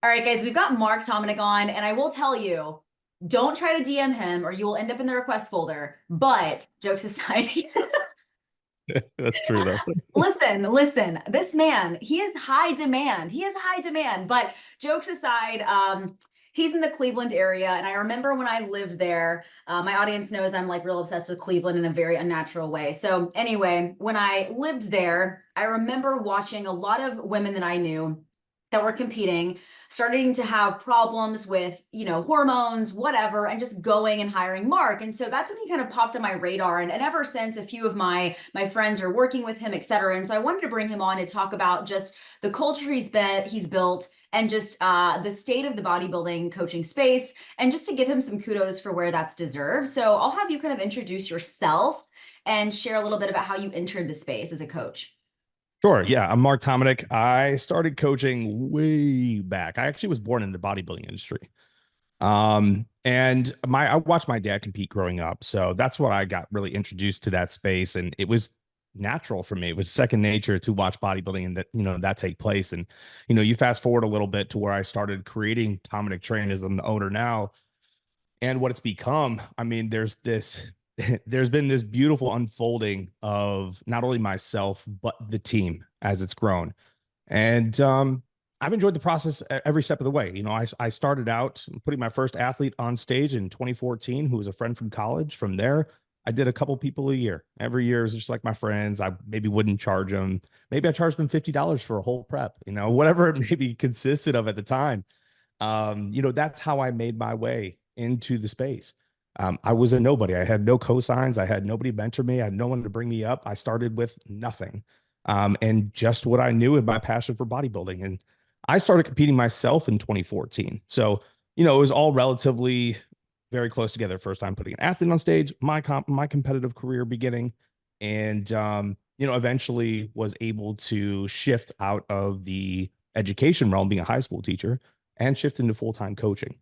All right, guys, we've got Mark Tomanek on, and I will tell you, don't try to DM him or you will end up in the request folder. But jokes aside, That's true though. listen, this man, he is high demand. He is high demand. But jokes aside, he's in the Cleveland area. And I remember when I lived there, my audience knows I'm like real obsessed with Cleveland in a very unnatural way. So, anyway, when I lived there, I remember watching a lot of women that I knew that were competing starting to have problems with hormones, whatever, and just going and hiring Mark. And so that's when he kind of popped on my radar, and ever since, a few of my friends are working with him, etc. And so I wanted to bring him on to talk about just the culture he's built, and just the state of the bodybuilding coaching space, and just to give him some kudos for where that's deserved. So I'll have you kind of introduce yourself and share a little bit about how you entered the space as a coach. Sure. Yeah. I'm Mark Tomanek. I started coaching way back. I actually was born in the bodybuilding industry. And I watched my dad compete growing up. So that's what I got really introduced to that space. And it was natural for me. It was second nature to watch bodybuilding and that take place. And, you fast forward a little bit to where I started creating Tomanek Train as I'm the owner now. And what it's become, I mean, there's been this beautiful unfolding of not only myself, but the team as it's grown. And I've enjoyed the process every step of the way. I started out putting my first athlete on stage in 2014, who was a friend from college. From there, I did a couple people a year. Every year is just like my friends. I maybe wouldn't charge them. Maybe I charged them $50 for a whole prep, whatever it maybe consisted of at the time. That's how I made my way into the space. I was a nobody. I had no cosigns. I had nobody mentor me. I had no one to bring me up. I started with nothing, and just what I knew and my passion for bodybuilding. And I started competing myself in 2014. So, it was all relatively very close together. First time putting an athlete on stage, my competitive career beginning, and eventually was able to shift out of the education realm, being a high school teacher, and shift into full-time coaching.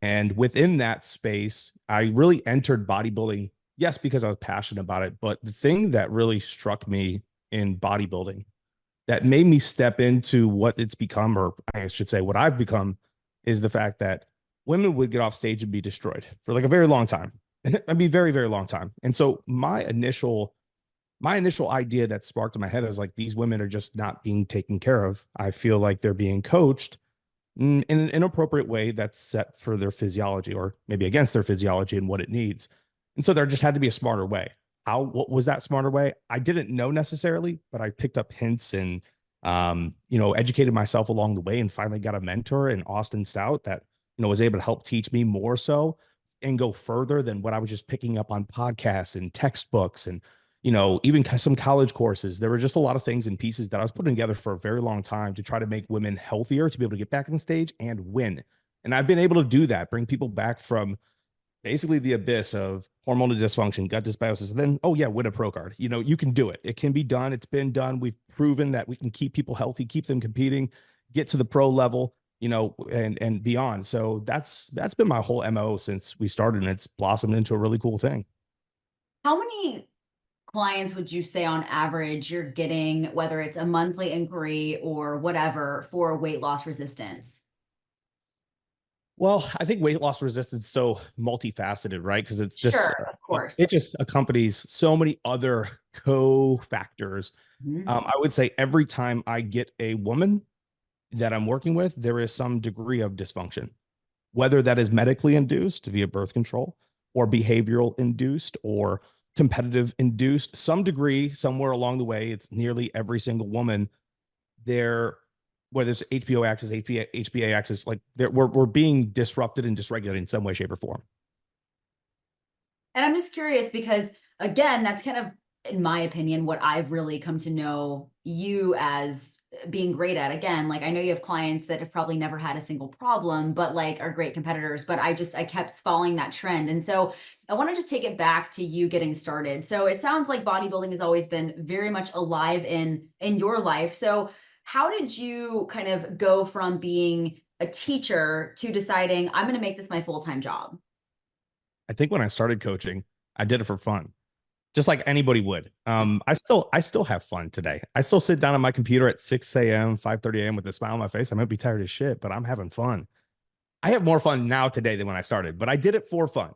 And within that space, I really entered bodybuilding, yes, because I was passionate about it. But the thing that really struck me in bodybuilding that made me step into what it's become, or I should say what I've become, is the fact that women would get off stage and be destroyed for like a very long time. And I mean, very, very long time. And so my initial idea that sparked in my head is like, these women are just not being taken care of. I feel like they're being coached in an inappropriate way that's set for their physiology, or maybe against their physiology and what it needs. And so there just had to be a smarter way. What was that smarter way? I didn't know necessarily, but I picked up hints and, educated myself along the way, and finally got a mentor in Austin Stout that, was able to help teach me more so and go further than what I was just picking up on podcasts and textbooks and, even some college courses. There were just a lot of things and pieces that I was putting together for a very long time to try to make women healthier, to be able to get back on stage and win. And I've been able to do that, bring people back from basically the abyss of hormonal dysfunction, gut dysbiosis, and then, oh yeah, win a pro card. You can do it. It can be done. It's been done. We've proven that we can keep people healthy, keep them competing, get to the pro level, and beyond. So that's been my whole MO since we started, and it's blossomed into a really cool thing. How many clients would you say on average you're getting, whether it's a monthly inquiry or whatever, for weight loss resistance? Well, I think weight loss resistance is so multifaceted, right? Because it's just Sure, of it course. just accompanies so many other co-factors. Mhm. I would say every time I get a woman that I'm working with, there is some degree of dysfunction, whether that is medically induced via birth control, or behavioral induced, or competitive induced. Some degree, somewhere along the way, it's nearly every single woman there, whether it's HPO axis, HPA axis, like we're being disrupted and dysregulated in some way, shape, or form. And I'm just curious because, again, that's kind of, in my opinion, what I've really come to know you as being great at. Again, like I know you have clients that have probably never had a single problem, but like are great competitors. But I kept following that trend. And so I want to just take it back to you getting started. So it sounds like bodybuilding has always been very much alive in your life. So how did you kind of go from being a teacher to deciding I'm going to make this my full-time job? I think when I started coaching, I did it for fun. just like anybody would. I still have fun today. I still sit down on my computer at 6 a.m., 5:30 a.m. with a smile on my face. I might be tired as shit, but I'm having fun. I have more fun now today than when I started, but I did it for fun,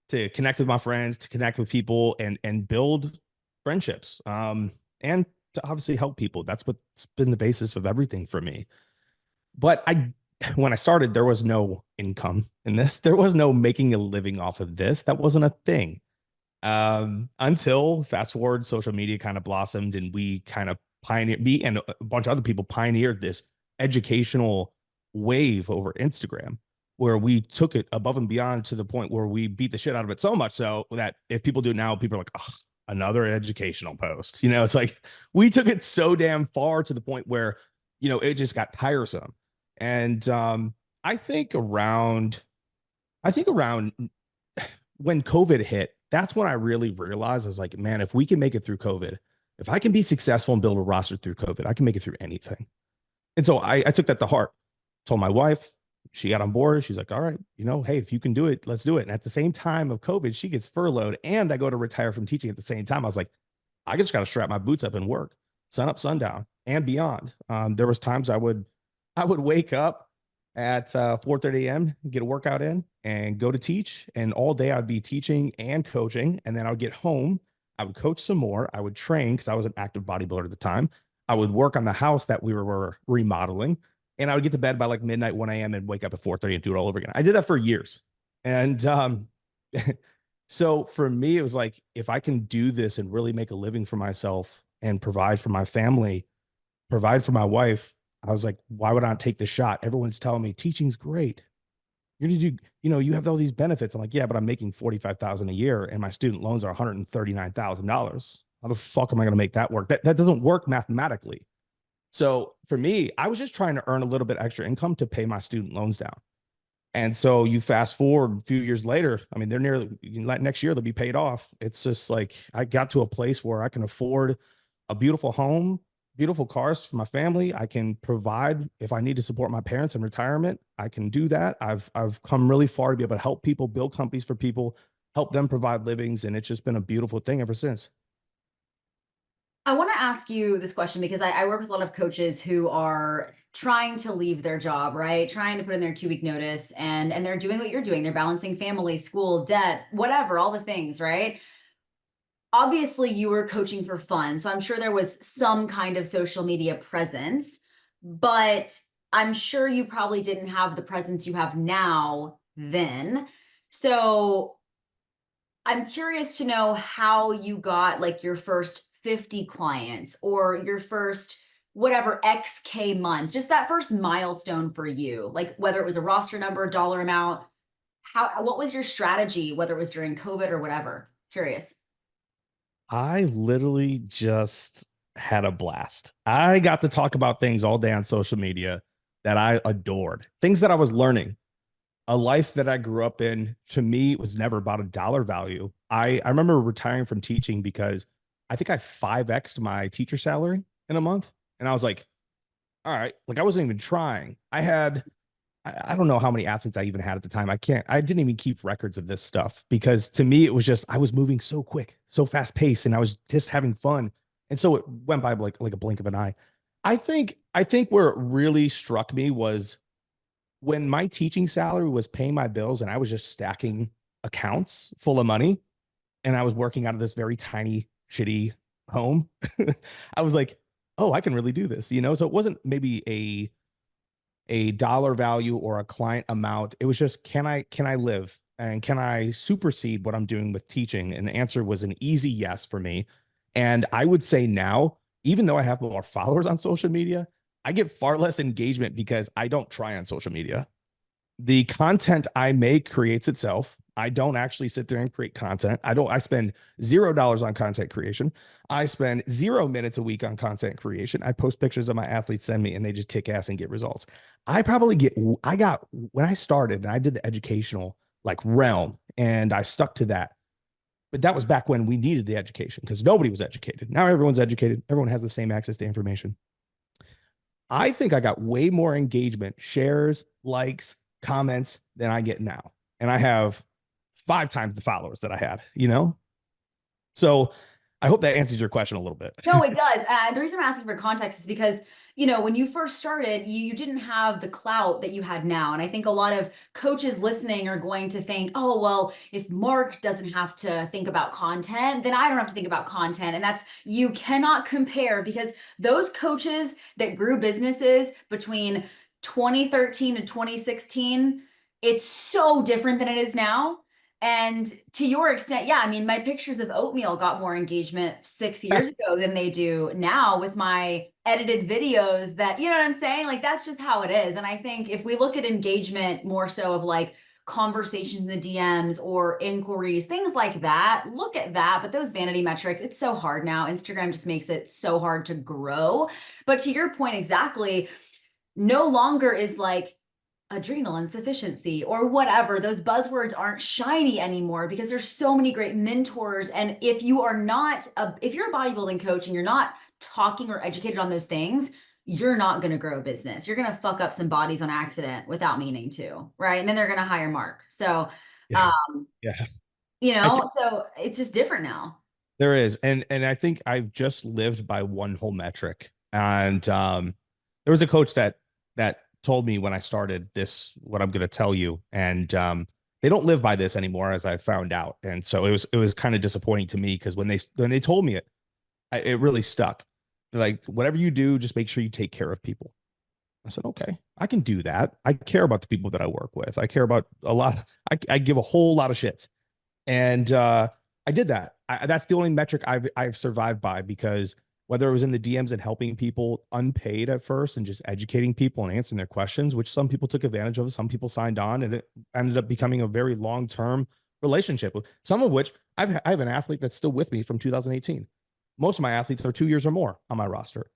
to connect with my friends, to connect with people, and build friendships. And to obviously help people. That's what's been the basis of everything for me. But when I started, there was no income in this. There was no making a living off of this. That wasn't a thing. Until fast forward, social media kind of blossomed, and we kind of pioneered, me and a bunch of other people pioneered this educational wave over Instagram, where we took it above and beyond to the point where we beat the shit out of it so much so that if people do it now, people are like, oh, another educational post. It's like we took it so damn far to the point where, it just got tiresome. And I think around, I think around when COVID hit, that's when I really realized I was like, man, if we can make it through COVID, if I can be successful and build a roster through COVID, I can make it through anything. And so I took that to heart, told my wife, she got on board. She's like, all right, hey, if you can do it, let's do it. And at the same time of COVID, she gets furloughed and I go to retire from teaching at the same time. I was like, I just got to strap my boots up and work sun up, sundown and beyond. There was times I would wake up at 4:30 a.m., get a workout in and go to teach. And all day I'd be teaching and coaching. And then I would get home. I would coach some more. I would train because I was an active bodybuilder at the time. I would work on the house that we were remodeling. And I would get to bed by like midnight, 1 a.m. and wake up at 4:30 and do it all over again. I did that for years. And so for me, it was like, if I can do this and really make a living for myself and provide for my family, provide for my wife, I was like, why would I not take the shot? Everyone's telling me teaching's great. You're gonna do, you have all these benefits. I'm like, yeah, but I'm making 45,000 a year and my student loans are $139,000. How the fuck am I gonna make that work? That doesn't work mathematically. So for me, I was just trying to earn a little bit extra income to pay my student loans down. And so you fast forward a few years later, I mean, they're nearly, next year they'll be paid off. It's just like I got to a place where I can afford a beautiful home, beautiful cars for my family. I can provide if I need to support my parents in retirement. I can do that. I've come really far to be able to help people, build companies for people, help them provide livings, and it's just been a beautiful thing ever since. I want to ask you this question because I work with a lot of coaches who are trying to leave their job, right? Trying to put in their 2 week notice and they're doing what you're doing. They're balancing family, school, debt, whatever, all the things, right? Obviously, you were coaching for fun. So I'm sure there was some kind of social media presence, but I'm sure you probably didn't have the presence you have now then. So I'm curious to know how you got like your first 50 clients or your first whatever XK month, just that first milestone for you, like whether it was a roster number, dollar amount, what was your strategy, whether it was during COVID or whatever? Curious. I literally just had a blast. I got to talk about things all day on social media that I adored, things that I was learning. A life that I grew up in, to me, was never about a dollar value. I remember retiring from teaching because I think I 5x'd my teacher salary in a month. And I was like, all right, like I wasn't even trying. I don't know how many athletes I even had at the time. I didn't even keep records of this stuff because to me, it was just, I was moving so quick, so fast paced, and I was just having fun. And so it went by like a blink of an eye. I think where it really struck me was when my teaching salary was paying my bills and I was just stacking accounts full of money and I was working out of this very tiny, shitty home. I was like, oh, I can really do this, So it wasn't maybe a dollar value or a client amount. It was just, can I live and can I supersede what I'm doing with teaching? And the answer was an easy yes for me. And I would say now, even though I have more followers on social media, I get far less engagement because I don't try on social media. The content I make creates itself. I don't actually sit there and create content. I spend $0 on content creation. I spend 0 minutes a week on content creation. I post pictures of my athletes send me and they just kick ass and get results. I got, when I started and I did the educational like realm and I stuck to that. But that was back when we needed the education because nobody was educated. Now everyone's educated. Everyone has the same access to information. I think I got way more engagement, shares, likes, comments than I get now. And I have 5 times the followers that I had. So I hope that answers your question a little bit. No, it does. And the reason I'm asking for context is because, you know, when you first started, you didn't have the clout that you had now. And I think a lot of coaches listening are going to think, oh, well, if Mark doesn't have to think about content, then I don't have to think about content. And that's, you cannot compare, because those coaches that grew businesses between 2013 to 2016, it's so different than it is now. And to your extent, yeah, I mean, my pictures of oatmeal got more engagement 6 years ago than they do now with my edited videos that, you know what I'm saying? Like, that's just how it is. And I think if we look at engagement more so of like conversations in the DMs or inquiries, things like that, look at that. But those vanity metrics, it's so hard now. Instagram just makes it so hard to grow. But to your point, exactly, no longer is like, adrenal insufficiency or whatever. Those buzzwords aren't shiny anymore because there's so many great mentors. And if you are not, if you're a bodybuilding coach and you're not talking or educated on those things, you're not going to grow a business. You're going to fuck up some bodies on accident without meaning to, right? And then they're going to hire Mark. So, Yeah. um, Yeah. you I know, think so it's just different now. there is. And I think I've just lived by one whole metric. And there was a coach that told me when I started this, what I'm going to tell you. And they don't live by this anymore, as I found out. And so it was kind of disappointing to me, because when they told me it, it really stuck. Like, whatever you do, just make sure you take care of people. I said, okay, I can do that. I care about the people that I work with. I care about a lot. I give a whole lot of shits. And I did that. That's the only metric I've survived by, because whether it was in the DMs and helping people unpaid at first and just educating people and answering their questions, which some people took advantage of, some people signed on, and it ended up becoming a very long-term relationship. Some of which I have an athlete that's still with me from 2018. Most of my athletes are 2 years or more on my roster,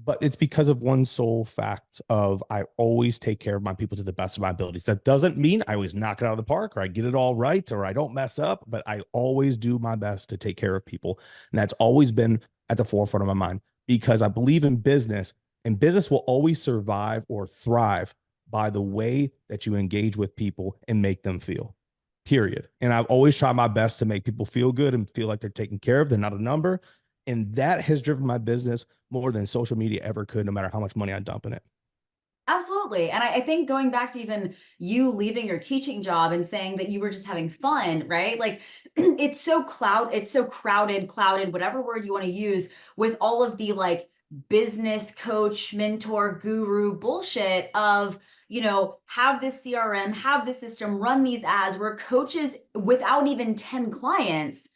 but it's because of one sole fact of, I always take care of my people to the best of my abilities. That doesn't mean I always knock it out of the park or I get it all right or I don't mess up, but I always do my best to take care of people. And that's always been at the forefront of my mind, because I believe in business, and business will always survive or thrive by the way that you engage with people and make them feel, period. And I've always tried my best to make people feel good and feel like they're taken care of. They're not a number. And that has driven my business more than social media ever could, no matter how much money I dump in it. Absolutely. And I think going back to even you leaving your teaching job and saying that you were just having fun, right? Like it's so clouded, whatever word you want to use, with all of the like business coach, mentor, guru bullshit of, you know, have this CRM, have this system, run these ads, where coaches without even 10 clients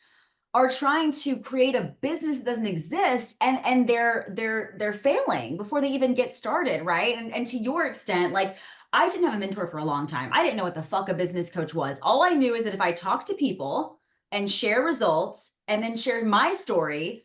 are trying to create a business that doesn't exist, and they're failing before they even get started, right? And to your extent, like, I didn't have a mentor for a long time. I didn't know what the fuck a business coach was. All I knew is that if I talk to people and share results and then share my story,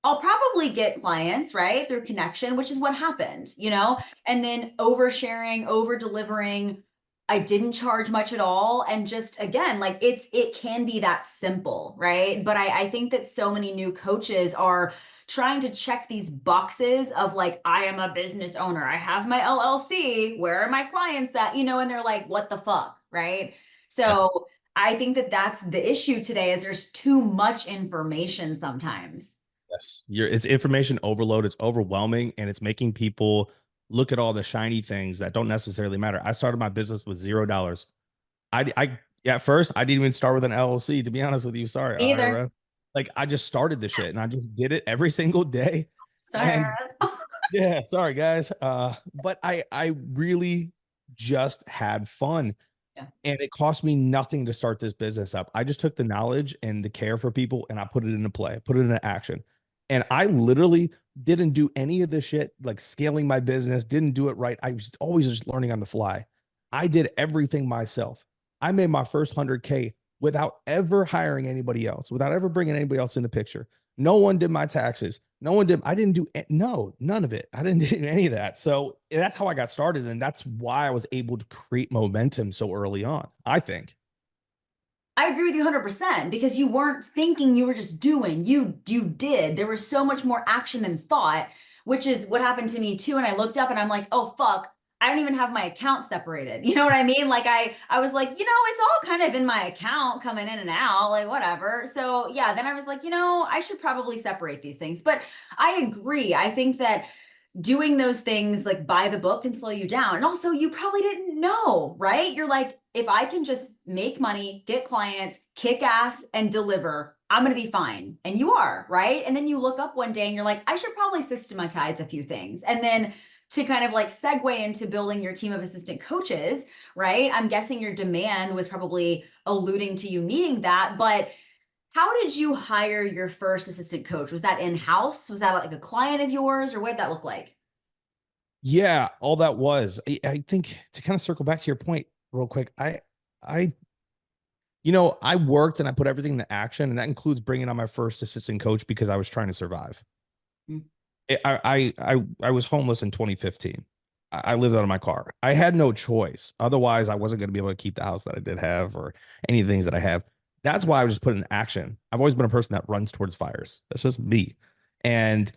I'll probably get clients, right? Through connection, which is what happened, you know? And then oversharing, over delivering. I didn't charge much at all. And just again, like it can be that simple, right? But I think that so many new coaches are trying to check these boxes of like, I am a business owner. I have my LLC. Where are my clients at? You know, and they're like, what the fuck, right? Yeah. So I think that that's the issue today, is there's too much information sometimes. Yes. It's information overload. It's overwhelming, and it's making people look at all the shiny things that don't necessarily matter. I started my business with $0. I at first I didn't even start with an LLC, to be honest with you. Sorry, Either. IRS. Like, I just started the shit and I just did it every single day. Sorry. And yeah, sorry guys. But I really just had fun. Yeah. And it cost me nothing to start this business up. I just took the knowledge and the care for people and I put it into play, put it into action. And I literally didn't do any of the shit like scaling my business, didn't do it right. I was always just learning on the fly. I did everything myself. I made my first 100K without ever hiring anybody else, without ever bringing anybody else in the picture. No one did my taxes. No one did. I didn't do no, none of it. I didn't do any of that. So that's how I got started. And that's why I was able to create momentum so early on, I think. I agree with you 100%, because you weren't thinking, you were just doing. You did. There was so much more action than thought, which is what happened to me too. And I looked up and I'm like, oh fuck, I don't even have my account separated. You know what I mean? Like I was like, it's all kind of in my account coming in and out, like whatever. So yeah, then I was like, I should probably separate these things. But I agree. I think that doing those things like by the book can slow you down. And also, you probably didn't know, right? You're like, if I can just make money, get clients, kick ass, and deliver, I'm going to be fine. And you are, right? And then you look up one day and you're like, I should probably systematize a few things. And then to kind of like segue into building your team of assistant coaches, right? I'm guessing your demand was probably alluding to you needing that, but how did you hire your first assistant coach? Was that in-house? Was that like a client of yours, or what did that look like? Yeah, all that was. I think to kind of circle back to your point real quick, I, I worked and I put everything into action, and that includes bringing on my first assistant coach because I was trying to survive. Mm. I was homeless in 2015. I lived out of my car. I had no choice. Otherwise, I wasn't going to be able to keep the house that I did have or any things that I have. That's why I was just put in action. I've always been a person that runs towards fires. That's just me. And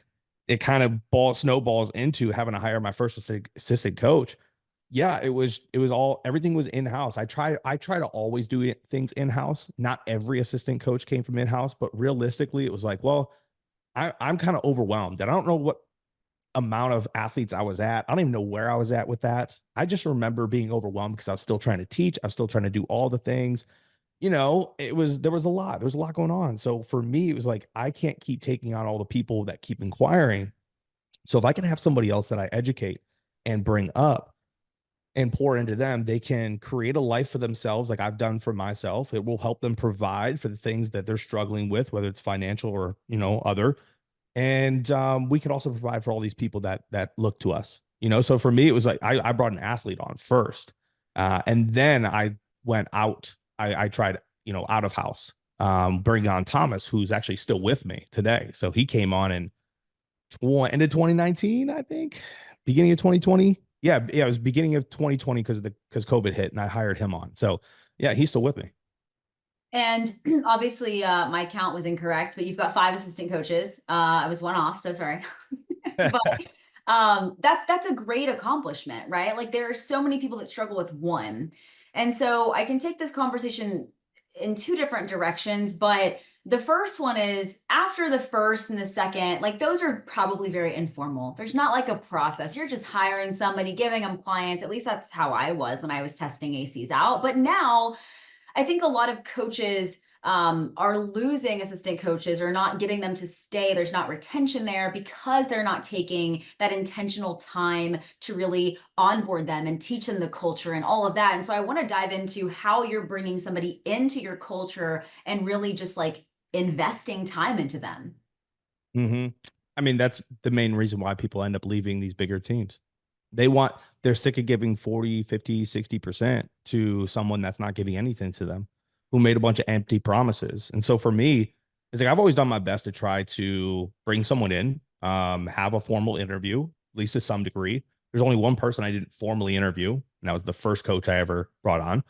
it kind of snowballs into having to hire my first assistant coach. Yeah, it was all everything was in-house. I try to always do things in-house. Not every assistant coach came from in-house, but realistically, it was like, well, I'm kind of overwhelmed. And I don't know what amount of athletes I was at. I don't even know where I was at with that. I just remember being overwhelmed because I was still trying to teach. I was still trying to do all the things. There was a lot going on. So for me, it was like, I can't keep taking on all the people that keep inquiring. So if I can have somebody else that I educate and bring up and pour into them, they can create a life for themselves, like I've done for myself. It will help them provide for the things that they're struggling with, whether it's financial or, other. And we could also provide for all these people that look to us. So for me, it was like I brought an athlete on first. And then I went out. I tried, out of house, bringing on Thomas, who's actually still with me today. So he came on in end of 2019, I think, beginning of 2020. Yeah, it was beginning of 2020 because COVID hit, and I hired him on. So yeah, he's still with me. And obviously, my count was incorrect, but you've got 5 assistant coaches. I was one off, so sorry. But that's a great accomplishment, right? Like there are so many people that struggle with one. And so I can take this conversation in 2 different directions, but the first one is after the first and the second, like those are probably very informal. There's not like a process. You're just hiring somebody, giving them clients. At least that's how I was when I was testing ACs out. But now I think a lot of coaches are losing assistant coaches or not getting them to stay. There's not retention there because they're not taking that intentional time to really onboard them and teach them the culture and all of that. And so I want to dive into how you're bringing somebody into your culture and really just like investing time into them. Mm-hmm. I mean, that's the main reason why people end up leaving these bigger teams. They're sick of giving 40, 50, 60% to someone that's not giving anything to them, who made a bunch of empty promises. And so for me, it's like I've always done my best to try to bring someone in, have a formal interview, at least to some degree. There's only one person I didn't formally interview, and that was the first coach I ever brought on.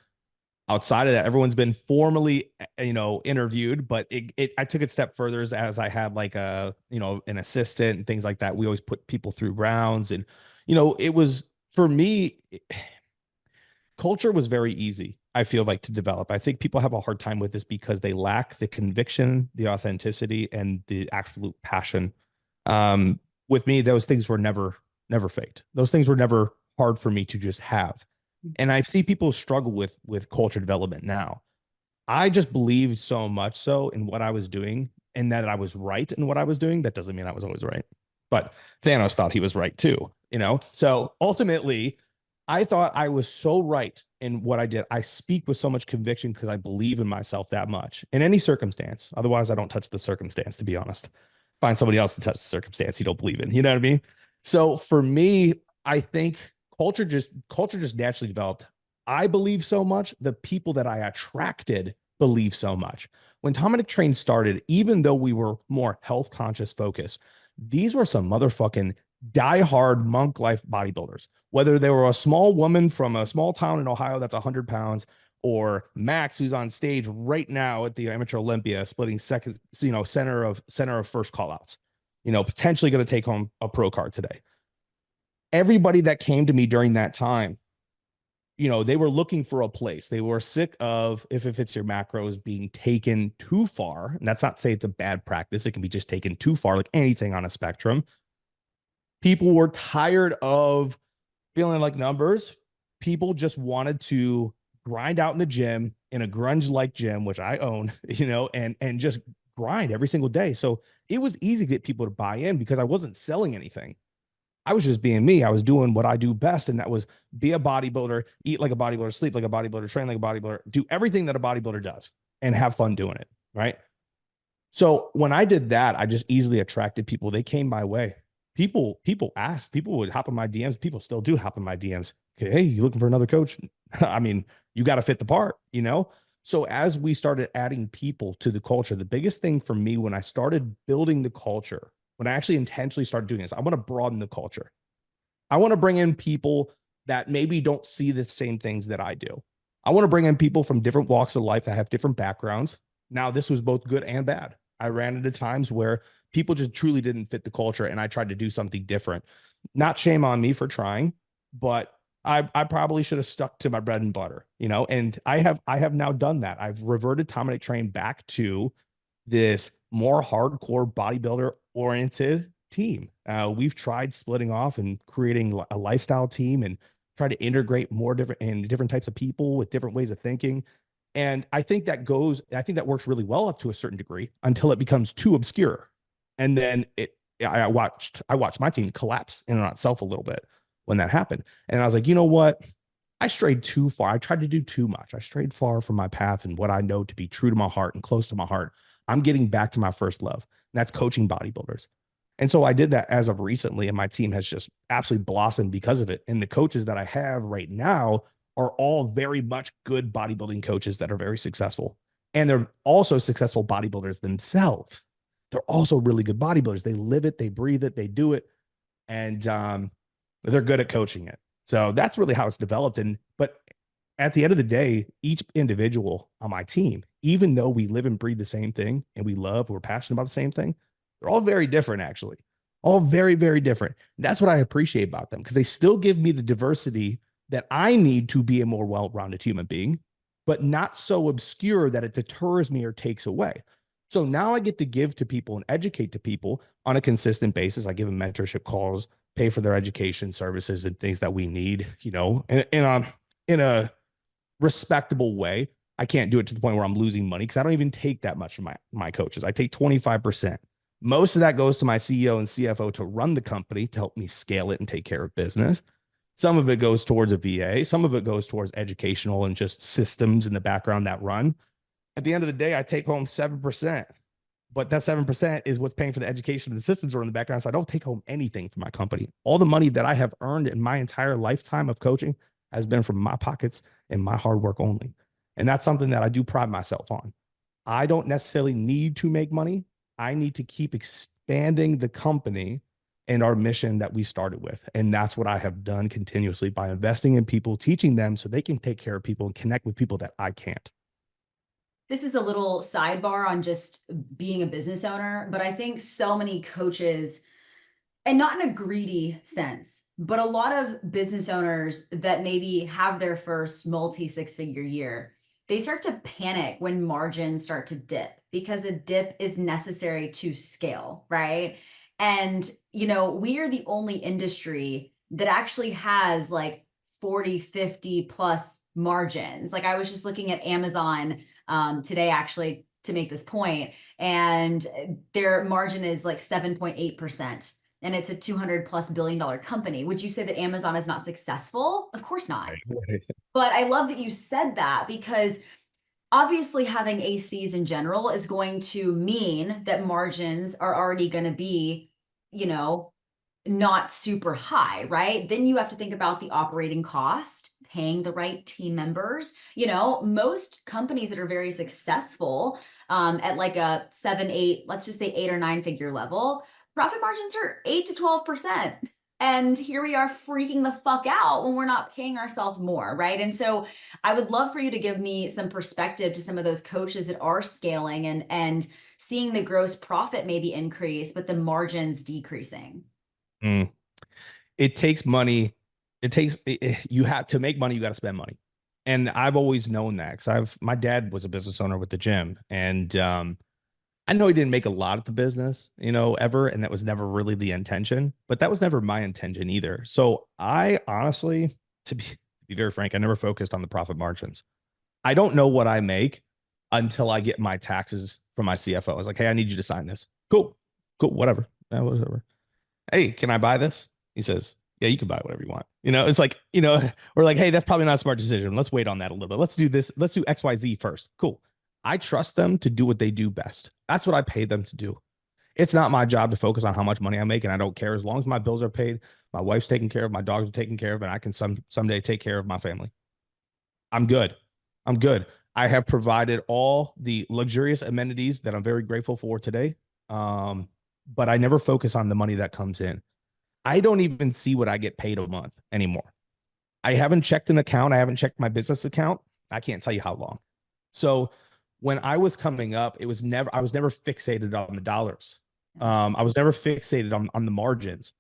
Outside of that, everyone's been formally, interviewed, but I took it a step further as I had like an assistant and things like that. We always put people through rounds, and it was for me, culture was very easy. I feel like to develop. I think people have a hard time with this because they lack the conviction, the authenticity, and the absolute passion. With me, those things were never faked. Those things were never hard for me to just have. And I see people struggle with culture development now. I just believed so much so in what I was doing and that I was right in what I was doing. That doesn't mean I was always right. But Thanos thought he was right too. So ultimately, I thought I was so right in what I did. I speak with so much conviction because I believe in myself that much in any circumstance. Otherwise, I don't touch the circumstance, to be honest. Find somebody else to touch the circumstance you don't believe in. You know what I mean? So for me, I think culture just naturally developed. I believe so much. The people that I attracted believe so much. When Tomanek Train started, even though we were more health conscious focused, these were some motherfucking diehard monk life bodybuilders. Whether they were a small woman from a small town in Ohio that's 100 pounds, or Max, who's on stage right now at the Amateur Olympia, splitting second, center of first callouts, potentially going to take home a pro card today. everybody that came to me during that time, they were looking for a place. They were sick of, if it fits your macros, being taken too far. And that's not to say it's a bad practice. It can be just taken too far, like anything on a spectrum. People were tired of feeling like numbers. People just wanted to grind out in the gym, in a grunge like gym, which I own, and just grind every single day. So it was easy to get people to buy in because I wasn't selling anything. I was just being me. I was doing what I do best, and that was be a bodybuilder, eat like a bodybuilder, sleep like a bodybuilder, train like a bodybuilder, do everything that a bodybuilder does and have fun doing it. Right. So when I did that, I just easily attracted people. They came my way. People asked, people would hop in my DMs. People still do hop in my DMs. Okay, hey, you looking for another coach? I mean, you got to fit the part. So as we started adding people to the culture, the biggest thing for me when I started building the culture, when I actually intentionally started doing this, I want to broaden the culture. I want to bring in people that maybe don't see the same things that I do. I want to bring in people from different walks of life that have different backgrounds. Now, this was both good and bad. I ran into times where people just truly didn't fit the culture and I tried to do something different. Not shame on me for trying, but I probably should have stuck to my bread and butter, and I have now done that. I've reverted Tomanek Train back to this more hardcore bodybuilder oriented team. We've tried splitting off and creating a lifestyle team and try to integrate more different types of people with different ways of thinking. And I think that works really well up to a certain degree until it becomes too obscure. And then I watched my team collapse in and on itself a little bit when that happened. And I was like, you know what? I strayed too far. I tried to do too much. I strayed far from my path and what I know to be true to my heart and close to my heart. I'm getting back to my first love. And that's coaching bodybuilders. And so I did that as of recently, and my team has just absolutely blossomed because of it. And the coaches that I have right now are all very much good bodybuilding coaches that are very successful. And they're also successful bodybuilders themselves. They're also really good bodybuilders. They live it, they breathe it, they do it, and they're good at coaching it. So that's really how it's developed. But at the end of the day, each individual on my team, even though we live and breathe the same thing and we're passionate about the same thing, they're all very different, actually. All very, very different. And that's what I appreciate about them because they still give me the diversity that I need to be a more well-rounded human being, but not so obscure that it deters me or takes away. So now I get to give to people and educate to people on a consistent basis. I give them mentorship calls, pay for their education services and things that we need, in a respectable way. I can't do it to the point where I'm losing money because I don't even take that much from my coaches. I take 25%. Most of that goes to my CEO and CFO to run the company to help me scale it and take care of business. Some of it goes towards a VA. Some of it goes towards educational and just systems in the background that run. At the end of the day, I take home 7%, but that 7% is what's paying for the education and the systems are in the background. So I don't take home anything from my company. All the money that I have earned in my entire lifetime of coaching has been from my pockets and my hard work only. And that's something that I do pride myself on. I don't necessarily need to make money. I need to keep expanding the company and our mission that we started with. And that's what I have done continuously by investing in people, teaching them so they can take care of people and connect with people that I can't. This is a little sidebar on just being a business owner, but I think so many coaches, and not in a greedy sense, but a lot of business owners that maybe have their first multi six-figure year, they start to panic when margins start to dip because a dip is necessary to scale, right? And, we are the only industry that actually has like 40, 50 plus margins. Like I was just looking at Amazon today, actually, to make this point, and their margin is like 7.8%. And it's a 200 plus billion-dollar company. Would you say that Amazon is not successful? Of course not. But I love that you said that because obviously having ACs in general is going to mean that margins are already going to be, you know, not super high, right? Then you have to think about the operating cost, paying the right team members. Most companies that are very successful at like a 7, 8, let's just say 8 or 9 figure level, profit margins are 8 to 12%. And here we are freaking the fuck out when we're not paying ourselves more, right? And so I would love for you to give me some perspective to some of those coaches that are scaling and seeing the gross profit maybe increase, but the margins decreasing. Mm. it takes money. You have to make money. You got to spend money. And I've always known that because my dad was a business owner with the gym. And, I know he didn't make a lot of the business, ever. And that was never really the intention, but that was never my intention either. So I honestly, to be very frank, I never focused on the profit margins. I don't know what I make until I get my taxes from my CFO. I was like, hey, I need you to sign this. Cool. Cool. Whatever. Yeah, whatever. Hey, can I buy this? He says, yeah, you can buy whatever you want. It's like, we're like, hey, that's probably not a smart decision. Let's wait on that a little bit. Let's do this. Let's do XYZ first. Cool. I trust them to do what they do best. That's what I pay them to do. It's not my job to focus on how much money I make, and I don't care as long as my bills are paid, my wife's taken care of, my dogs are taken care of, and I can someday take care of my family. I'm good. I'm good. I have provided all the luxurious amenities that I'm very grateful for today. But I never focus on the money that comes in. I don't even see what I get paid a month anymore. I haven't checked an account. I haven't checked my business account. I can't tell you how long. So when I was coming up, I was never fixated on the dollars. I was never fixated on the margins.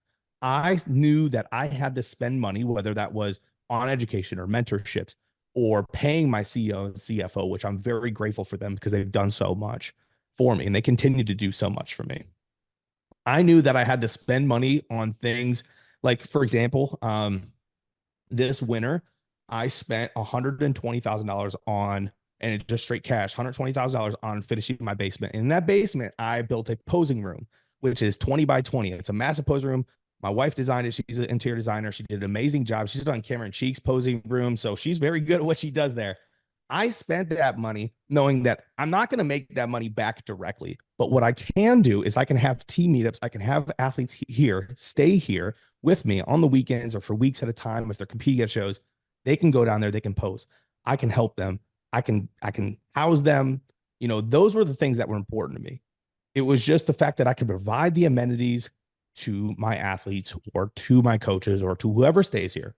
I knew that I had to spend money, whether that was on education or mentorships or paying my CEO and CFO, which I'm very grateful for them because they've done so much for me and they continue to do so much for me. I knew that I had to spend money on things like, for example, this winter, I spent $120,000 on, and it's just straight cash, $120,000 on finishing my basement. In that basement, I built a posing room, which is 20 by 20. It's a massive posing room. My wife designed it. She's an interior designer. She did an amazing job. She's done Cameron Cheek's posing room. So she's very good at what she does there. I spent that money knowing that I'm not going to make that money back directly. But what I can do is I can have team meetups. I can have athletes here, stay here with me on the weekends or for weeks at a time. If they're competing at shows, they can go down there, they can pose. I can help them. I can house them. Those were the things that were important to me. It was just the fact that I could provide the amenities to my athletes or to my coaches or to whoever stays here,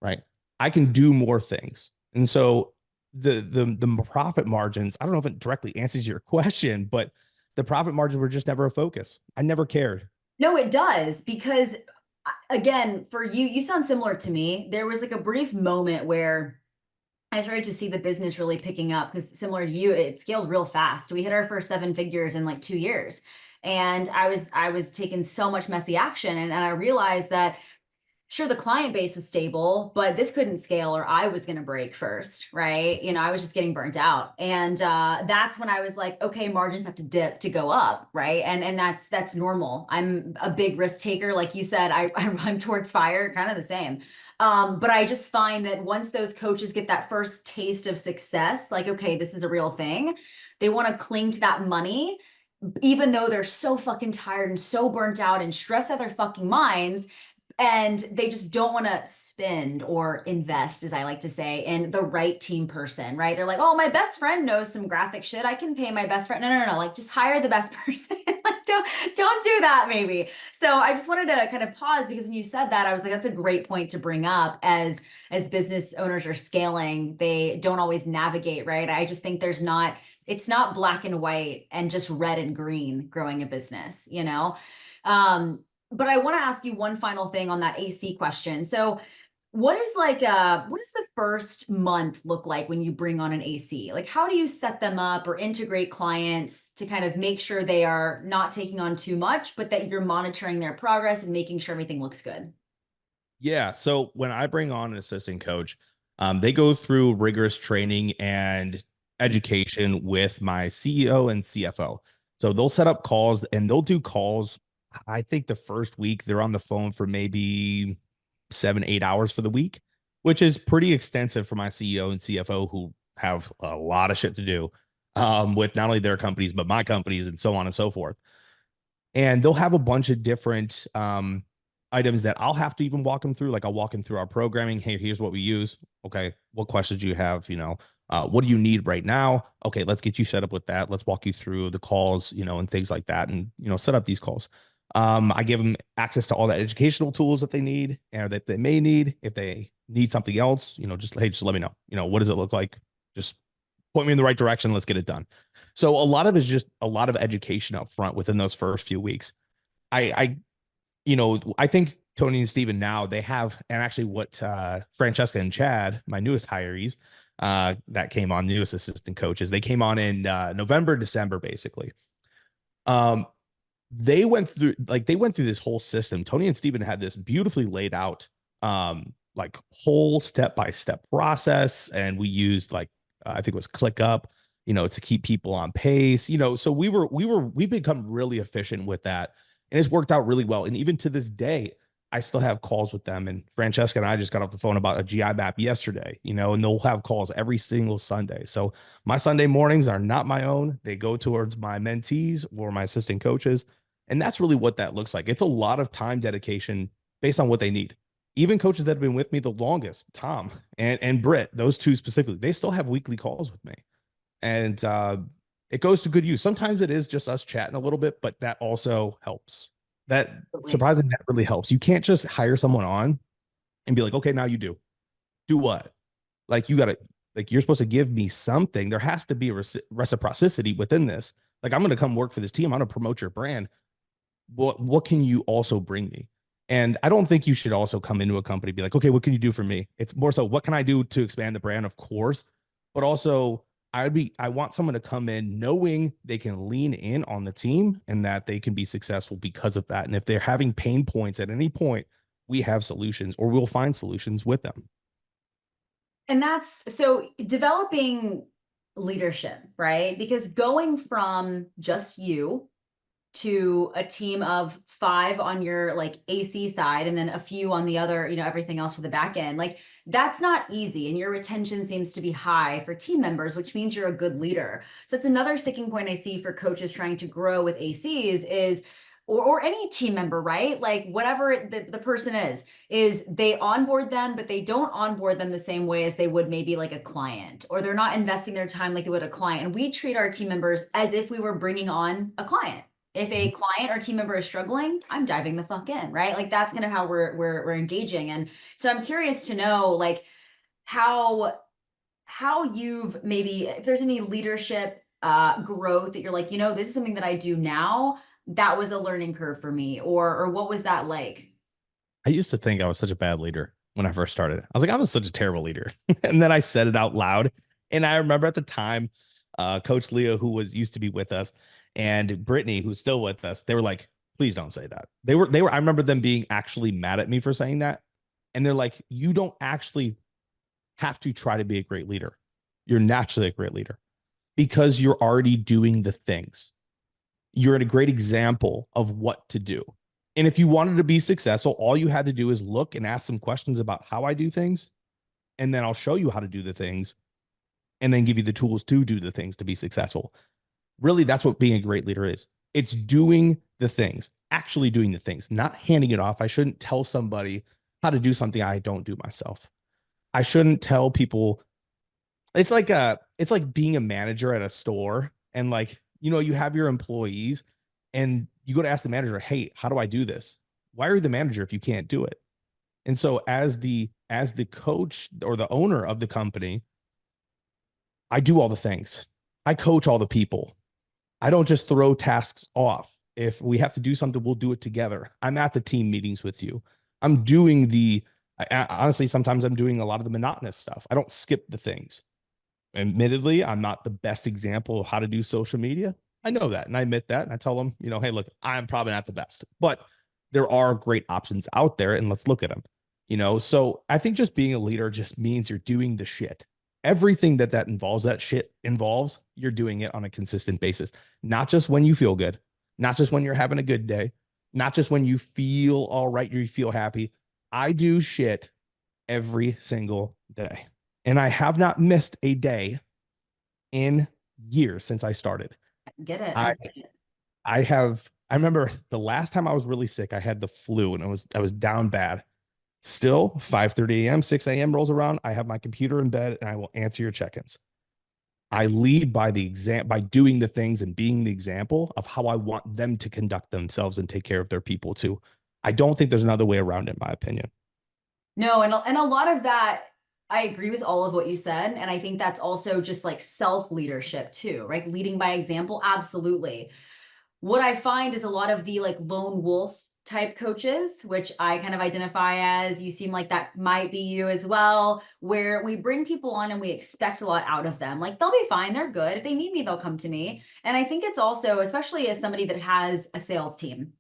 right? I can do more things. And so the profit margins, I don't know if it directly answers your question, but the profit margins were just never a focus. I never cared. No, it does because again, for you, you sound similar to me. There was like a brief moment where I started to see the business really picking up because similar to you, it scaled real fast. We hit our first 7 figures in like 2 years. And I was taking so much messy action. And I realized that sure, the client base was stable, but this couldn't scale or I was going to break first, right? I was just getting burnt out. And that's when I was like, okay, margins have to dip to go up, right? And that's normal. I'm a big risk taker. Like you said, I run towards fire, kind of the same. But I just find that once those coaches get that first taste of success, like, okay, this is a real thing, they want to cling to that money even though they're so fucking tired and so burnt out and stressed out of their fucking minds, and they just don't want to spend or invest, as I like to say, in the right team person, right? They're like, oh, my best friend knows some graphic shit. I can pay my best friend. No. Like, just hire the best person. Like, don't do that, maybe. So I just wanted to kind of pause because when you said that, I was like, that's a great point to bring up as business owners are scaling. They don't always navigate, right? I just think it's not black and white and just red and green growing a business, but I want to ask you one final thing on that AC question. So what does the first month look like when you bring on an AC? Like, how do you set them up or integrate clients to kind of make sure they are not taking on too much, but that you're monitoring their progress and making sure everything looks good? Yeah. So when I bring on an assistant coach, they go through rigorous training and education with my CEO and CFO. So they'll set up calls and they'll do calls. I think the first week they're on the phone for maybe 7, 8 hours for the week, which is pretty extensive for my CEO and CFO who have a lot of shit to do with not only their companies, but my companies and so on and so forth. And they'll have a bunch of different items that I'll have to even walk them through. Like I'll walk them through our programming. Hey, here's what we use. Okay. What questions do you have? What do you need right now? Okay, let's get you set up with that. Let's walk you through the calls, and things like that and, set up these calls. I give them access to all the educational tools that they need or that they may need. If they need something else, just let me know. What does it look like? Just point me in the right direction. Let's get it done. So a lot of it's just a lot of education up front within those first few weeks. I think Tony and Steven now, they have, and actually what Francesca and Chad, my newest hirees, that came on, newest assistant coaches, they came on in November, December, basically. Um, they went through this whole system. Tony and Steven had this beautifully laid out like whole step-by-step process. And we used like I think it was ClickUp, to keep people on pace, so we've become really efficient with that. And it's worked out really well. And even to this day, I still have calls with them. And Francesca and I just got off the phone about a GI map yesterday, and they'll have calls every single Sunday. So my Sunday mornings are not my own. They go towards my mentees or my assistant coaches. And that's really what that looks like. It's a lot of time dedication based on what they need. Even coaches that have been with me the longest, Tom and Britt, those two specifically, they still have weekly calls with me. And it goes to good use. Sometimes it is just us chatting a little bit, but that also helps. That Absolutely. surprisingly, that really helps. You can't just hire someone on and be like, okay, now you do. Do what? Like you got to, like you're supposed to give me something. There has to be a reciprocity within this. Like I'm going to come work for this team. I'm going to promote your brand. What can you also bring me? And I don't think you should also come into a company and be like, okay, what can you do for me? It's more so what can I do to expand the brand, of course, but also I want someone to come in knowing they can lean in on the team and that they can be successful because of that. And if they're having pain points at any point, we have solutions or we'll find solutions with them. And that's so developing leadership, right? Because going from just you to a team of 5 on your like AC side and then a few on the other, everything else for the back end, like that's not easy. And your retention seems to be high for team members, which means you're a good leader. So it's another sticking point I see for coaches trying to grow with ACs is, or any team member, right? Like whatever the person is they onboard them, but they don't onboard them the same way as they would maybe like a client, or they're not investing their time like they would a client. And we treat our team members as if we were bringing on a client. If a client or team member is struggling, I'm diving the fuck in, right? Like that's kind of how we're engaging. And so I'm curious to know like how you've maybe, if there's any leadership growth that you're like, this is something that I do now that was a learning curve for me, or what was that like? I used to think I was such a bad leader when I first started. I was like, I was such a terrible leader. And then I said it out loud. And I remember at the time, Coach Leo, who was used to be with us, and Brittany, who's still with us, they were like, please don't say that. I remember them being actually mad at me for saying that. And they're like, you don't actually have to try to be a great leader. You're naturally a great leader because you're already doing the things. You're a great example of what to do. And if you wanted to be successful, all you had to do is look and ask some questions about how I do things. And then I'll show you how to do the things and then give you the tools to do the things to be successful. Really, that's what being a great leader is. It's doing the things, actually doing the things, not handing it off. I shouldn't tell somebody how to do something I don't do myself. I shouldn't tell people. It's like being a manager at a store and like, you have your employees and you go to ask the manager, "Hey, how do I do this?" Why are you the manager if you can't do it? And so as the coach or the owner of the company, I do all the things. I coach all the people. I don't just throw tasks off. If we have to do something, we'll do it together. I'm at the team meetings with you. I'm doing honestly, sometimes I'm doing a lot of the monotonous stuff. I don't skip the things. Admittedly, I'm not the best example of how to do social media. I know that. And I admit that. And I tell them, hey, look, I'm probably not the best, but there are great options out there and let's look at them. So I think just being a leader just means you're doing the shit. Everything that involves that shit involves, you're doing it on a consistent basis, not just when you feel good, not just when you're having a good day, not just when you feel all right, you feel happy. I do shit every single day. And I have not missed a day in years since I started. Get it? I I get it. I remember the last time I was really sick, I had the flu and I was down bad. Still 5:30 a.m., 6 a.m. rolls around. I have my computer in bed and I will answer your check-ins. I lead by doing the things and being the example of how I want them to conduct themselves and take care of their people too. I don't think there's another way around it, in my opinion. No, and a lot of that, I agree with all of what you said. And I think that's also just like self leadership too, right? Leading by example. Absolutely. What I find is a lot of the like lone wolf type coaches, which I kind of identify as. You seem like that might be you as well, where we bring people on and we expect a lot out of them. Like they'll be fine, they're good. If they need me, they'll come to me. And I think it's also, especially as somebody that has a sales team,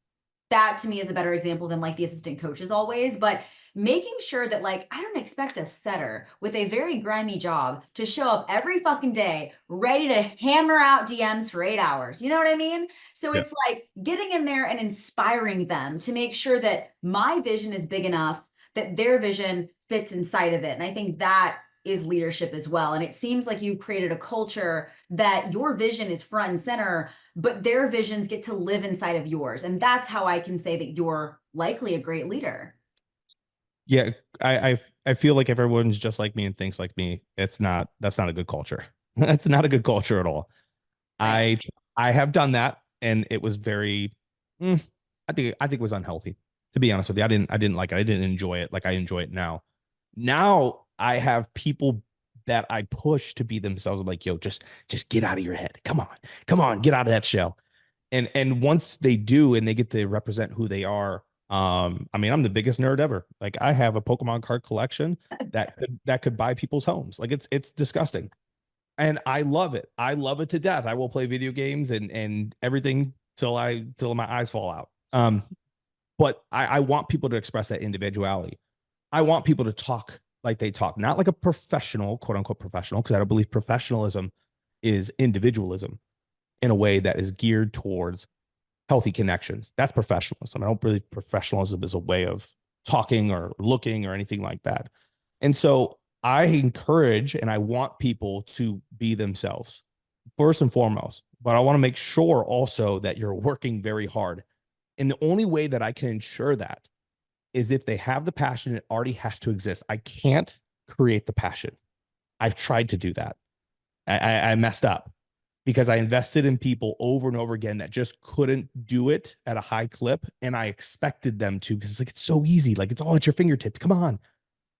that to me is a better example than like the assistant coaches always, but making sure that like I don't expect a setter with a very grimy job to show up every fucking day ready to hammer out DMs for 8 hours. You know what I mean? So Yeah. it's like getting in there and inspiring them to make sure that my vision is big enough that their vision fits inside of it. And I think that is leadership as well. And it seems like you've created a culture that your vision is front and center, but their visions get to live inside of yours. And that's how I can say that you're likely a great leader. Yeah, I feel like everyone's just like me and thinks like me. That's not a good culture. That's not a good culture at all. Right. I I have done that and it was very I think it was unhealthy. To be honest with you, I didn't like it. I didn't enjoy it like I enjoy it now. Now I have people that I push to be themselves. I'm like, yo, just get out of your head. Come on. Come on, get out of that shell. And once they do and they get to represent who they are, I mean, I'm the biggest nerd ever. Like I have a Pokemon card collection that could buy people's homes. Like it's disgusting. And I love it. I love it to death. I will play video games and everything till my eyes fall out. But I want people to express that individuality. I want people to talk like they talk, not like a professional, quote unquote professional, because I don't believe professionalism is individualism in a way that is geared towards healthy connections. That's professionalism. I don't believe professionalism is a way of talking or looking or anything like that. And so I encourage and I want people to be themselves first and foremost, but I want to make sure also that you're working very hard. And the only way that I can ensure that is if they have the passion, it already has to exist. I can't create the passion. I've tried to do that. I messed up because I invested in people over and over again that just couldn't do it at a high clip. And I expected them to because it's like, it's so easy. Like it's all at your fingertips. Come on.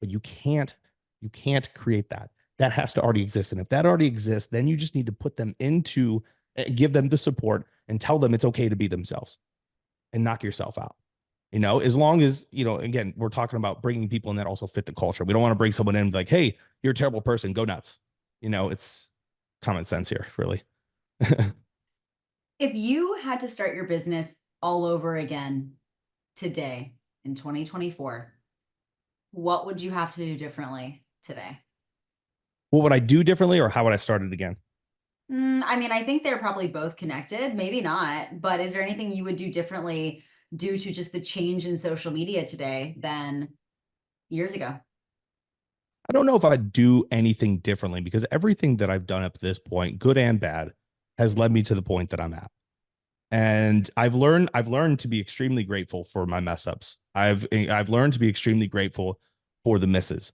But you can't create that. That has to already exist. And if that already exists, then you just need to put them into, give them the support and tell them it's okay to be themselves and knock yourself out. As long as, again, we're talking about bringing people in that also fit the culture. We don't want to bring someone in like, hey, you're a terrible person. Go nuts. It's common sense here, really. If you had to start your business all over again today in 2024, what would you have to do differently today? What would I do differently or how would I start it again? I mean, I think they're probably both connected, maybe not, but is there anything you would do differently due to just the change in social media today than years ago? I don't know if I'd do anything differently because everything that I've done up to this point, good and bad, has led me to the point that I'm at. And I've learned to be extremely grateful for my mess ups. I've learned to be extremely grateful for the misses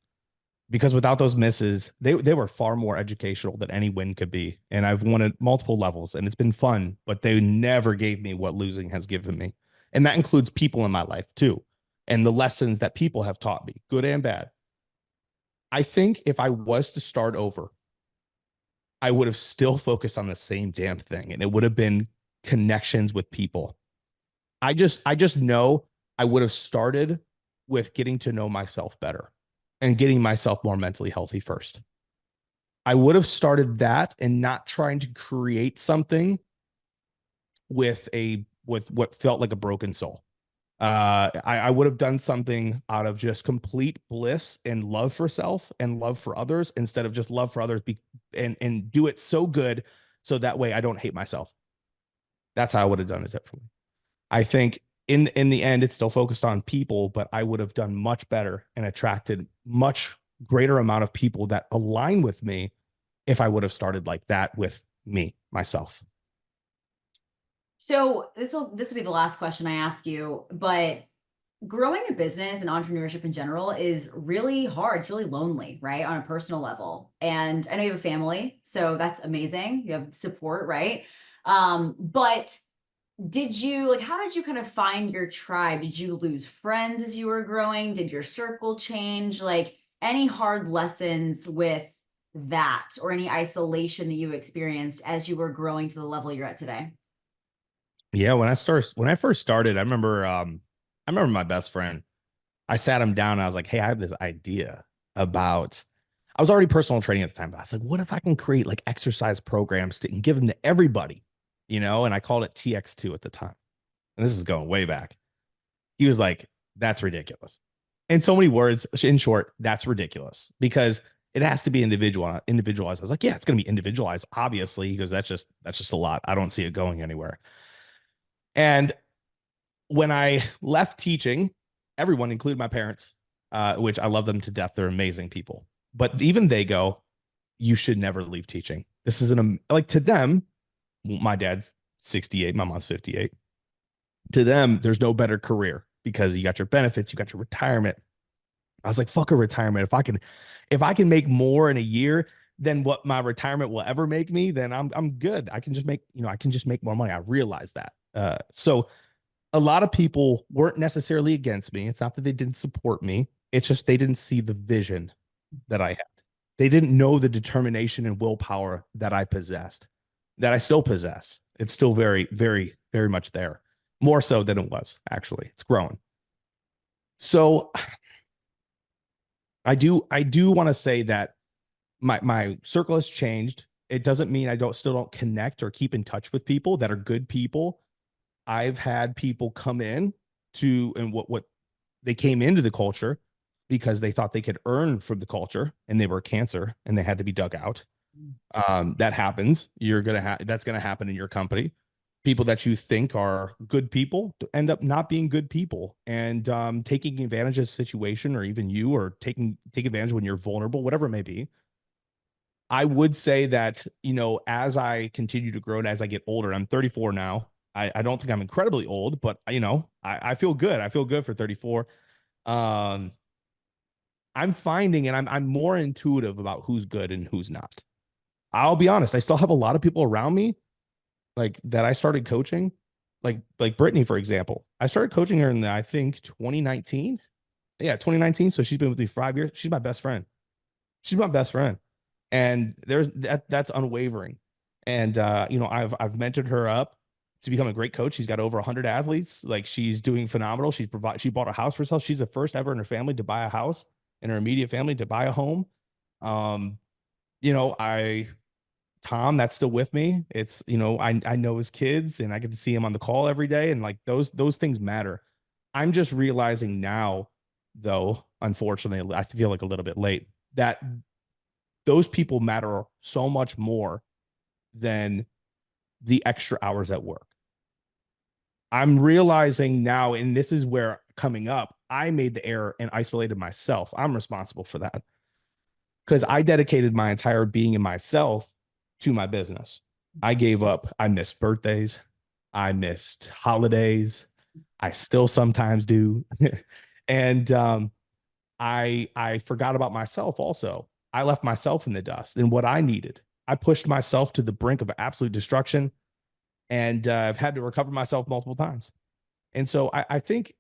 because without those misses, they were far more educational than any win could be. And I've won at multiple levels and it's been fun, but they never gave me what losing has given me. And that includes people in my life too. And the lessons that people have taught me, good and bad. I think if I was to start over, I would have still focused on the same damn thing and it would have been connections with people. I just know I would have started with getting to know myself better and getting myself more mentally healthy first. I would have started that and not trying to create something with what felt like a broken soul. I would have done something out of just complete bliss and love for self and love for others instead of just love for others and do it so good so that way I don't hate myself. That's how I would have done it differently. I think in the end, it's still focused on people, but I would have done much better and attracted much greater amount of people that align with me if I would have started like that with me, myself. So this will be the last question I ask you, but growing a business and entrepreneurship in general is really hard. It's really lonely, right? On a personal level. And I know you have a family, so that's amazing. You have support, right? But did you like how did you kind of find your tribe? Did you lose friends as you were growing? Did your circle change? Like any hard lessons with that or any isolation that you experienced as you were growing to the level you're at today? Yeah, when I first started, I remember I remember my best friend. I sat him down and I was like, hey, I have this idea about, I was already personal training at the time, but I was like, what if I can create like exercise programs and give them to everybody, And I called it TX2 at the time. And this is going way back. He was like, that's ridiculous. In so many words, in short, that's ridiculous because it has to be individualized. I was like, yeah, it's going to be individualized, obviously. He goes, that's just a lot. I don't see it going anywhere. And when I left teaching, everyone, including my parents, which I love them to death, they're amazing people. But even they go, you should never leave teaching. This is like to them, my dad's 68, my mom's 58. To them, there's no better career because you got your benefits, you got your retirement. I was like, fuck a retirement. If I can make more in a year than what my retirement will ever make me, then I'm good. I can just make more money. I realize that. So a lot of people weren't necessarily against me. It's not that they didn't support me. It's just they didn't see the vision that I had. They didn't know the determination and willpower that I possessed, that I still possess. It's still very, very, very much there. More so than it was, actually. It's growing. So I do want to say that my circle has changed. It doesn't mean I don't connect or keep in touch with people that are good people. I've had people come in to and what they came into the culture because they thought they could earn from the culture and they were cancer and they had to be dug out. That happens. That's gonna happen in your company. People that you think are good people end up not being good people and taking advantage of the situation, or even you, or take advantage when you're vulnerable, whatever it may be. I would say that, as I continue to grow and as I get older, I'm 34 now. I don't think I'm incredibly old, but I feel good. I feel good for 34. Um, I'm finding, and I'm more intuitive about who's good and who's not. I'll be honest, I still have a lot of people around me like that I started coaching, like Brittany, for example. I started coaching her in I think 2019. Yeah, 2019. So she's been with me 5 years. She's my best friend. She's my best friend. And that's unwavering. And I've mentored her up to become a great coach. She's got over 100 athletes. Like, she's doing phenomenal. She bought a house for herself. She's the first ever in her family to buy a house, in her immediate family to buy a home. Um, I Tom, that's still with me. It's, I know his kids and I get to see him on the call every day. And like those things matter. I'm just realizing now, though, unfortunately, I feel like a little bit late, that those people matter so much more than the extra hours at work. I'm realizing now, and this is where coming up, I made the error and isolated myself. I'm responsible for that because I dedicated my entire being and myself to my business. I gave up. I missed birthdays. I missed holidays. I still sometimes do. And I forgot about myself also. I left myself in the dust and what I needed. I pushed myself to the brink of absolute destruction, and I've had to recover myself multiple times. And so I think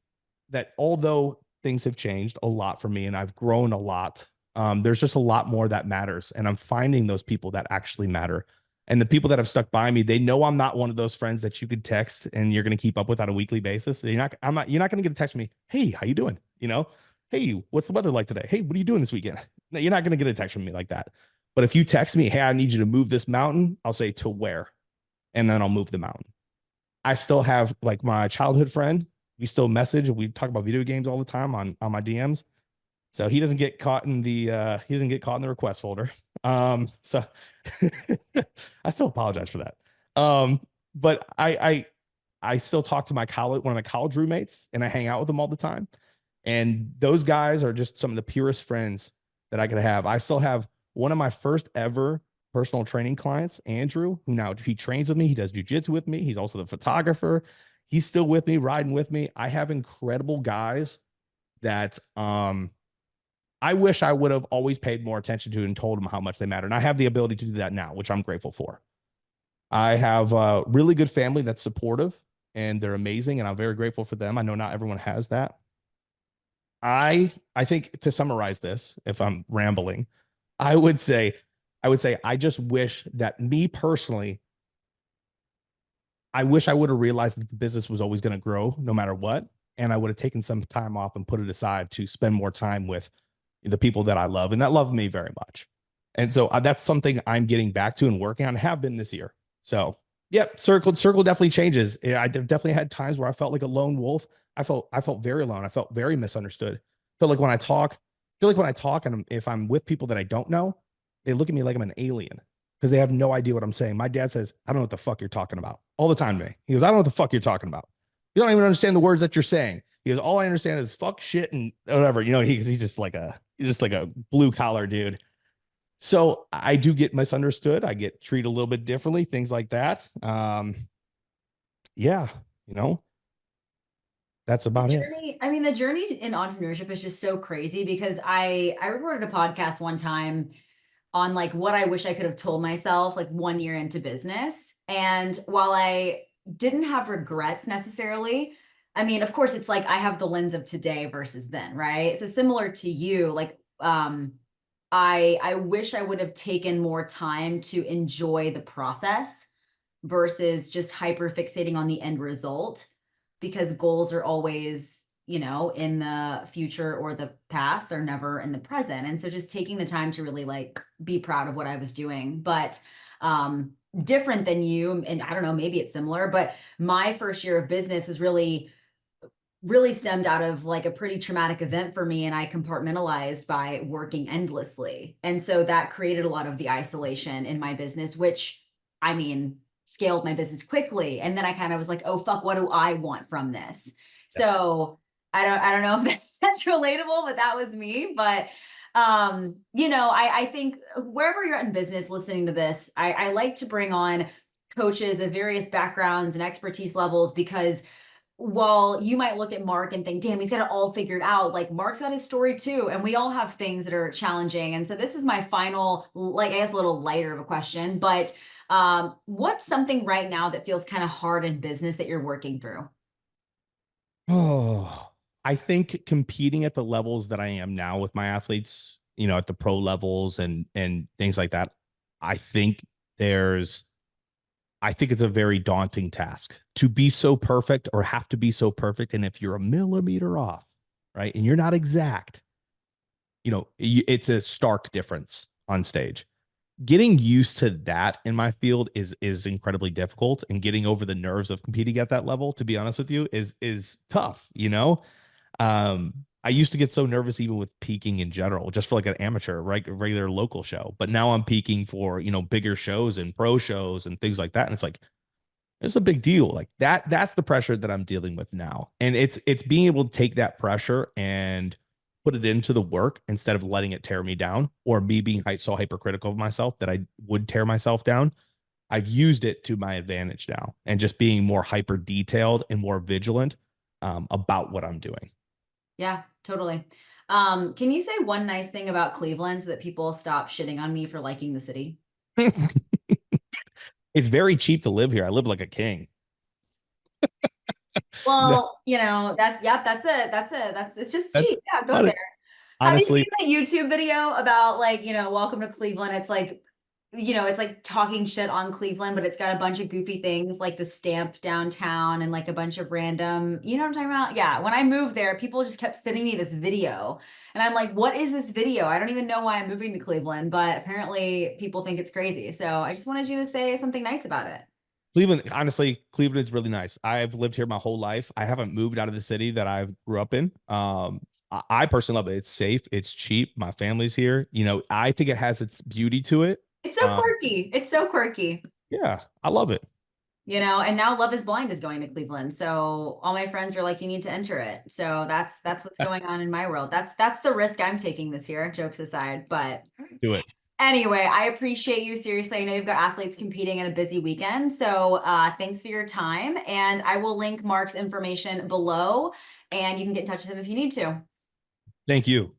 that although things have changed a lot for me and I've grown a lot, there's just a lot more that matters. And I'm finding those people that actually matter. And the people that have stuck by me, they know I'm not one of those friends that you could text and you're going to keep up with on a weekly basis. You're not going to get a text from me. Hey, how you doing? Hey, what's the weather like today? Hey, what are you doing this weekend? No, you're not going to get a text from me like that. But if you text me, hey, I need you to move this mountain, I'll say to where, and then I'll move the mountain. I still have like my childhood friend. We still message. We talk about video games all the time on my DMs. So he doesn't get caught in the request folder. So I still apologize for that. But I still talk to one of my college roommates, and I hang out with them all the time. And those guys are just some of the purest friends that I could have. I still have one of my first ever personal training clients, Andrew, who now he trains with me. He does jujitsu with me. He's also the photographer. He's still with me, riding with me. I have incredible guys that I wish I would have always paid more attention to and told them how much they matter. And I have the ability to do that now, which I'm grateful for. I have a really good family that's supportive and they're amazing. And I'm very grateful for them. I know not everyone has that. I think to summarize this, if I'm rambling, I would say I just wish that me personally, I wish I would have realized that the business was always going to grow no matter what. and I would have taken some time off and put it aside to spend more time with the people that I love and that love me very much. And so that's something I'm getting back to and working on, have been this year. So, yep, circle definitely changes. Yeah, I definitely had times where I felt like a lone wolf. I felt very alone. I felt very misunderstood. Felt like when I talk, feel like when I talk and if I'm with people that I don't know, they look at me like I'm an alien because they have no idea what I'm saying. My dad says, I don't know what the fuck you're talking about all the time to me. He goes, I don't know what the fuck you're talking about. You don't even understand the words that you're saying. He goes, all I understand is fuck shit and whatever. You know, he's just like a blue collar dude. So I do get misunderstood. I get treated a little bit differently, things like that. Yeah, you know, that's The about it. journey, I mean, the journey in entrepreneurship is just so crazy because I recorded a podcast one time on like what I wish I could have told myself like 1 year into business. And while I didn't have regrets necessarily, I mean, of course, it's like I have the lens of today versus then, right? So similar to you, like I wish I would have taken more time to enjoy the process versus just hyper fixating on the end result because goals are always, you know, in the future or the past. They're never in the present. And so just taking the time to really like be proud of what I was doing. But different than you, and I don't know, maybe it's similar, but my first year of business was really stemmed out of like a pretty traumatic event for me, and I compartmentalized by working endlessly. And so that created a lot of the isolation in my business, which I mean scaled my business quickly. And then I kind of was like, oh fuck, what do I want from this? Yes. So I don't know if that's relatable, but that was me. But you know, I think wherever you're at in business listening to this, I like to bring on coaches of various backgrounds and expertise levels because while you might look at Mark and think, damn, he's got it all figured out, like Mark's got his story too. And we all have things that are challenging. And so this is my final, like, I guess a little lighter of a question, but what's something right now that feels kind of hard in business that you're working through? Oh, I think competing at the levels that I am now with my athletes, you know, at the pro levels and things like that, I think there's I think it's a very daunting task to be so perfect or have to be so perfect. And if you're a millimeter off, right, and you're not exact, you know, it's a stark difference on stage. Getting used to that in my field is incredibly difficult, and getting over the nerves of competing at that level, to be honest with you, is tough, you know. I used to get so nervous even with peaking in general, just for like an amateur, right, regular local show. But now I'm peaking for, you know, bigger shows and pro shows and things like that. And it's like, it's a big deal. Like that's the pressure that I'm dealing with now. And it's being able to take that pressure and put it into the work instead of letting it tear me down, or me being so hypercritical of myself that I would tear myself down. I've used it to my advantage now, and just being more hyper detailed and more vigilant about what I'm doing. Yeah, totally. Can you say one nice thing about Cleveland so that people stop shitting on me for liking the city? It's very cheap to live here. I live like a king. No, Well, you know, yep, that's it. That's it's just that's cheap. Yeah, go there. Have you seen honestly, the YouTube video about like, you know, welcome to Cleveland? It's like, you know, it's like talking shit on Cleveland, but it's got a bunch of goofy things like the stamp downtown and like a bunch of random, you know what I'm talking about? Yeah. When I moved there, people just kept sending me this video. And I'm like, what is this video? I don't even know why I'm moving to Cleveland, but apparently people think it's crazy. So I just wanted you to say something nice about it. Cleveland, honestly, Cleveland is really nice. I've lived here my whole life. I haven't moved out of the city that I grew up in. I personally love it. It's safe. It's cheap. My family's here. You know, I think it has its beauty to it. It's so Um, quirky. It's so quirky. yeah, I love it. You know, and now Love is Blind is going to Cleveland. So all my friends are like, you need to enter it. So that's what's going on in my world. That's the risk I'm taking this year, jokes aside. But Do it. anyway, I appreciate you. Seriously, I know you've got athletes competing in a busy weekend. So thanks for your time. And I will link Mark's information below, and you can get in touch with him if you need to. Thank you.